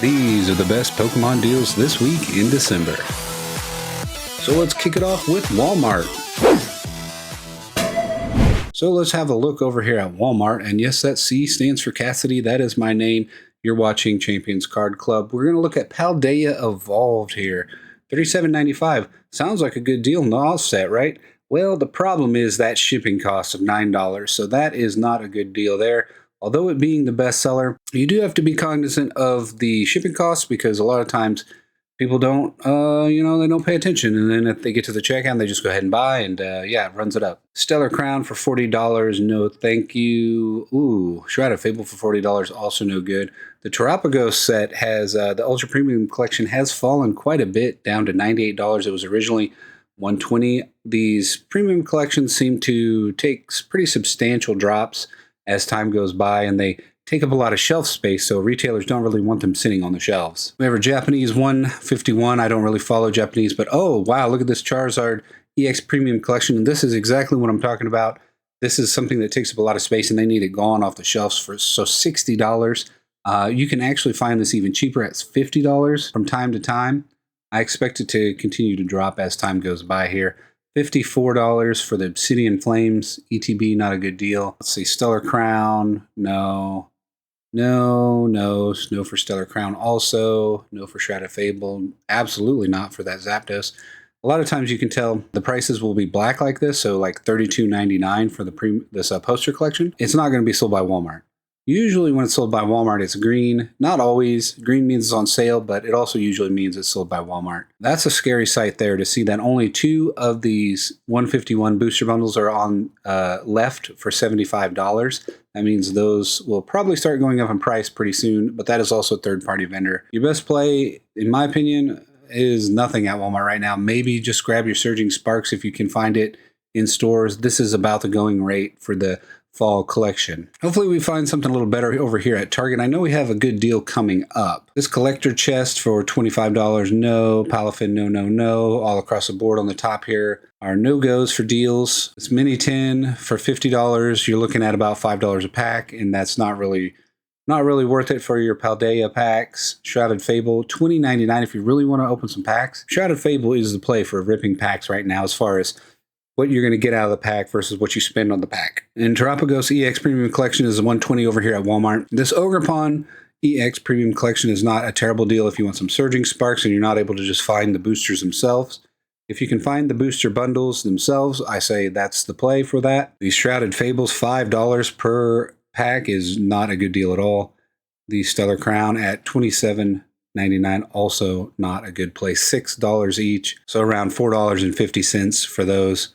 These are the best Pokemon deals this week in December. So let's kick it off with Walmart. So let's have a look over here at Walmart. And yes, that C stands for Cassidy. That is my name. You're watching Champions Card Club. We're going to look at Paldea Evolved here. $37.95. Sounds like a good deal in the offset, right? Well, the problem is that shipping cost of $9. So that is not a good deal there. Although it being the best seller, you do have to be cognizant of the shipping costs because a lot of times people don't, they don't pay attention. And then if they get to the checkout, they just go ahead and buy and, it runs it up. Stellar Crown for $40. No, thank you. Ooh, Shrouded Fable for $40. Also no good. The Terapagos set has, the Ultra Premium Collection has fallen quite a bit down to $98. It was originally $120. These premium collections seem to take pretty substantial drops as time goes by, and they take up a lot of shelf space, so retailers don't really want them sitting on the shelves. We have our Japanese 151. I don't really follow Japanese, but oh, wow, look at this Charizard EX Premium Collection, and this is exactly what I'm talking about. This is something that takes up a lot of space, and they need it gone off the shelves for $60. You can actually find this even cheaper at $50 from time to time. I expect it to continue to drop as time goes by here. $54 for the Obsidian Flames. ETB, not a good deal. Let's see, Stellar Crown. No for Stellar Crown also. No for Shrouded Fable. Absolutely not for that Zapdos. A lot of times you can tell the prices will be black like this, so like $32.99 for this poster collection. It's not going to be sold by Walmart. Usually when it's sold by Walmart, it's green. Not always. Green means it's on sale, but it also usually means it's sold by Walmart. That's a scary sight there to see that only 2 of these 151 booster bundles are on left for $75. That means those will probably start going up in price pretty soon, but that is also a third-party vendor. Your best play, in my opinion, is nothing at Walmart right now. Maybe just grab your Surging Sparks if you can find it in stores. This is about the going rate for the fall collection. Hopefully we find something a little better over here at Target. I know we have a good deal coming up. This collector chest for $25, no. Palafin, no. All across the board on the top here are no-goes for deals. This mini tin for $50, you're looking at about $5 a pack, and that's not really worth it for your Paldea packs. Shrouded Fable, $20.99 if you really want to open some packs. Shrouded Fable is the play for ripping packs right now as far as what you're going to get out of the pack versus what you spend on the pack. And Terapagos EX Premium Collection is $120 over here at Walmart. This Ogerpon EX Premium Collection is not a terrible deal if you want some Surging Sparks and you're not able to just find the boosters themselves. If you can find the booster bundles themselves, I say that's the play for that. These Shrouded Fables, $5 per pack is not a good deal at all. The Stellar Crown at $27.99, also not a good place. $6 each, so around $4.50 for those,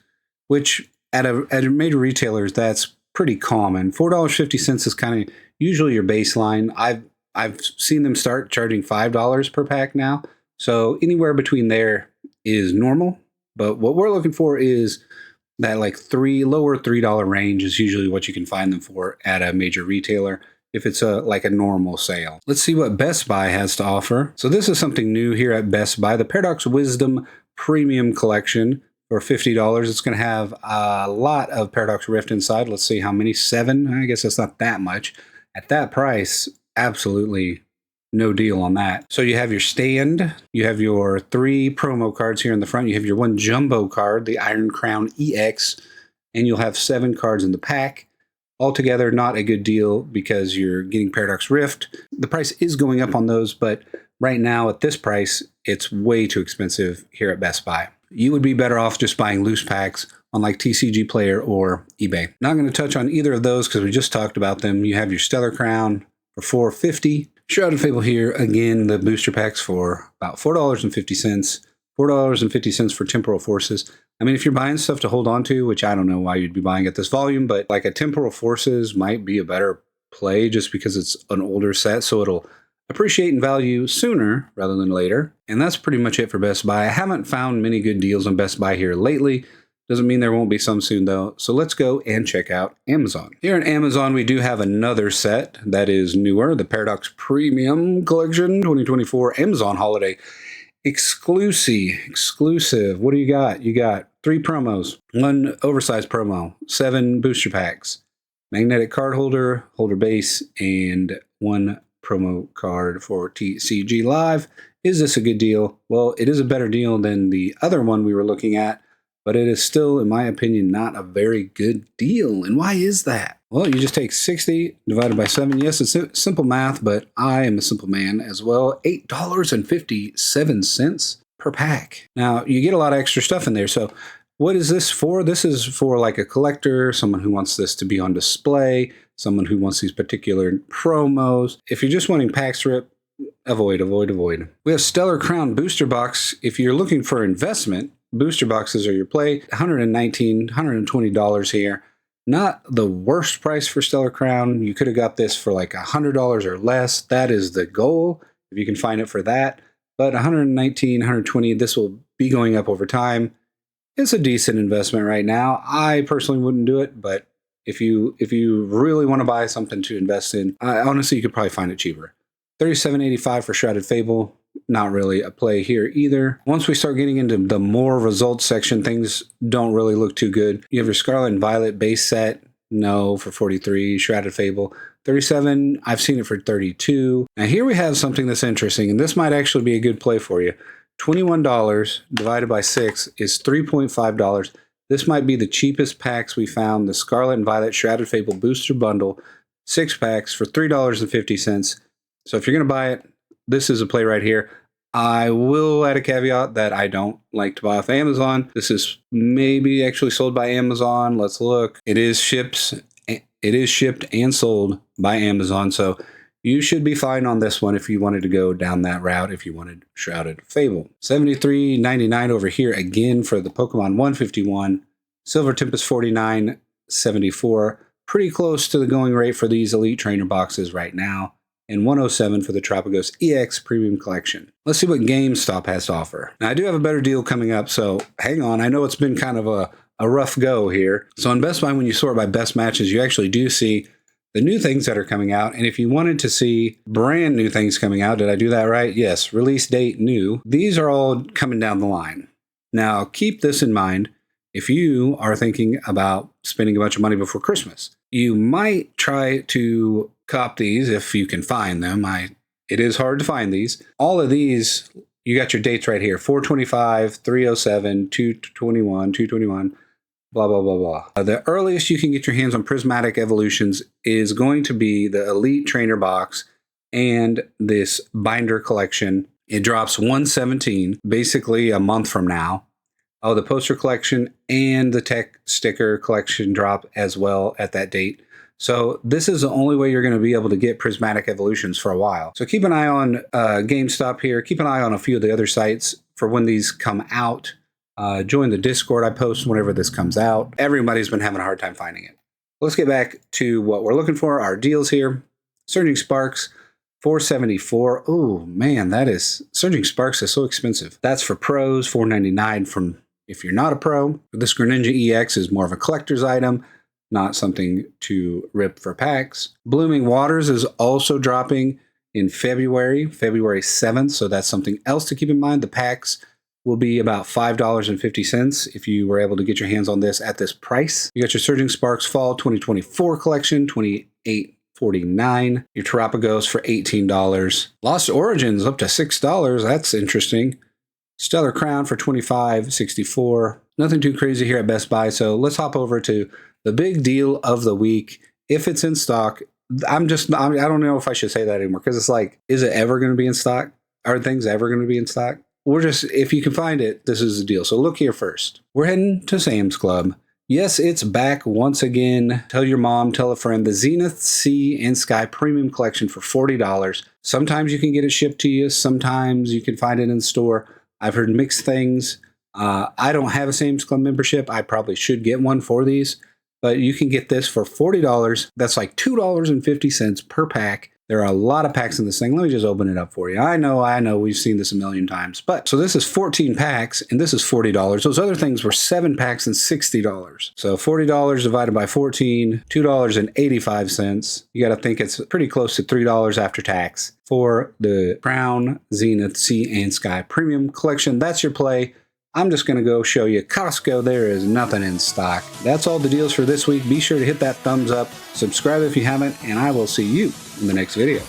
which at a major retailers, that's pretty common. $4.50 is kind of usually your baseline. I've seen them start charging $5 per pack now, so anywhere between there is normal. But what we're looking for is that like lower $3 range is usually what you can find them for at a major retailer if it's like a normal sale. Let's see what Best Buy has to offer. So this is something new here at Best Buy, the Paradox Wisdom Premium Collection for $50. It's going to have a lot of Paradox Rift inside. Let's see how many. 7. I guess that's not that much. At that price, absolutely no deal on that. So you have your stand, you have your 3 promo cards here in the front, you have your 1 jumbo card, the Iron Crown EX, and you'll have 7 cards in the pack. Altogether, not a good deal because you're getting Paradox Rift. The price is going up on those, but right now at this price, it's way too expensive here at Best Buy. You would be better off just buying loose packs on like TCG Player or eBay. Not going to touch on either of those because we just talked about them. You have your Stellar Crown for $4.50. Shrouded Fable here, again, the booster packs for about $4.50. $4.50 for Temporal Forces. I mean, if you're buying stuff to hold on to, which I don't know why you'd be buying at this volume, but like a Temporal Forces might be a better play just because it's an older set, so it'll appreciate in value sooner rather than later. And that's pretty much it for Best Buy. I haven't found many good deals on Best Buy here lately. Doesn't mean there won't be some soon though. So let's go and check out Amazon. Here at Amazon, we do have another set that is newer, the Paradox Premium Collection 2024 Amazon Holiday Exclusive. What do you got? You got 3 promos, 1 oversized promo, 7 booster packs, magnetic card holder, holder base, and 1 promo card for TCG Live. Is this a good deal? Well, it is a better deal than the other one we were looking at, but it is still, in my opinion, not a very good deal. And why is that? Well, you just take 60 divided by 7. Yes, it's simple math, but I am a simple man as well. $8.57 per pack. Now, you get a lot of extra stuff in there. So what is this for? This is for like a collector, someone who wants this to be on display, someone who wants these particular promos. If you're just wanting packs rip, avoid. We have Stellar Crown Booster Box. If you're looking for investment, booster boxes are your play. $119, $120 here. Not the worst price for Stellar Crown. You could have got this for like $100 or less. That is the goal, if you can find it for that. But $119, $120, this will be going up over time. It's a decent investment right now. I personally wouldn't do it, but if you really want to buy something to invest in, honestly, you could probably find it cheaper. $37.85 for Shrouded Fable. Not really a play here either. Once we start getting into the more results section, things don't really look too good. You have your Scarlet and Violet base set. No, for 43. Shrouded Fable, 37. I've seen it for 32. Now here we have something that's interesting, and this might actually be a good play for you. $21 divided by 6 is $3.5. This might be the cheapest packs we found. The Scarlet and Violet Shrouded Fable Booster Bundle, 6 packs for $3.50. So if you're going to buy it, this is a play right here. I will add a caveat that I don't like to buy off Amazon. This is maybe actually sold by Amazon. Let's look. It is shipped and sold by Amazon. So you should be fine on this one if you wanted to go down that route, if you wanted Shrouded Fable. $73.99 over here again for the Pokemon 151. Silver Tempest 49.74. Pretty close to the going rate for these Elite Trainer boxes right now. And $107 for the Tropicos EX Premium Collection. Let's see what GameStop has to offer. Now, I do have a better deal coming up, so hang on. I know it's been kind of a rough go here. So on Best Buy, when you sort by best matches, you actually do see the new things that are coming out. And if you wanted to see brand new things coming out, did I do that right? Yes, release date new. These are all coming down the line. Now, keep this in mind. If you are thinking about spending a bunch of money before Christmas, you might try to cop these if you can find them. It is hard to find these. All of these, you got your dates right here. 4/25, 3/07, 2/21, 2/21, blah, blah, blah, blah. The earliest you can get your hands on Prismatic Evolutions is going to be the Elite Trainer box and this binder collection. It drops 1/17, basically a month from now. Oh, the poster collection and the tech sticker collection drop as well at that date. So this is the only way you're going to be able to get Prismatic Evolutions for a while. So keep an eye on GameStop here. Keep an eye on a few of the other sites for when these come out. Join the Discord I post whenever this comes out. Everybody's been having a hard time finding it. Let's get back to what we're looking for, our deals here. Surging Sparks, $474. Oh, man, Surging Sparks is so expensive. That's for pros, $499 from if you're not a pro. This Greninja EX is more of a collector's item, not something to rip for packs. Blooming Waters is also dropping in February 7th, so that's something else to keep in mind. The packs will be about $5.50 if you were able to get your hands on this at this price. You got your Surging Sparks Fall 2024 collection, $28.49. Your Terapagos for $18. Lost Origins up to $6. That's interesting. Stellar Crown for $25.64. Nothing too crazy here at Best Buy, so let's hop over to the big deal of the week. If it's in stock, I don't know if I should say that anymore, because it's like, is it ever going to be in stock? Are things ever going to be in stock? If you can find it, this is the deal. So look here first. We're heading to Sam's Club. Yes, it's back once again. Tell your mom, tell a friend. The Zenith Sea and Sky Premium Collection for $40. Sometimes you can get it shipped to you. Sometimes you can find it in the store. I've heard mixed things. I don't have a Sam's Club membership. I probably should get one for these. But you can get this for $40. That's like $2.50 per pack. There are a lot of packs in this thing. Let me just open it up for you. I know, we've seen this a million times. But so this is 14 packs, and this is $40. Those other things were 7 packs and $60. So $40 divided by 14, $2.85. You got to think it's pretty close to $3 after tax for the Crown Zenith Sea and Sky Premium Collection. That's your play. I'm just going to go show you Costco. There is nothing in stock. That's all the deals for this week. Be sure to hit that thumbs up, subscribe if you haven't, and I will see you in the next video.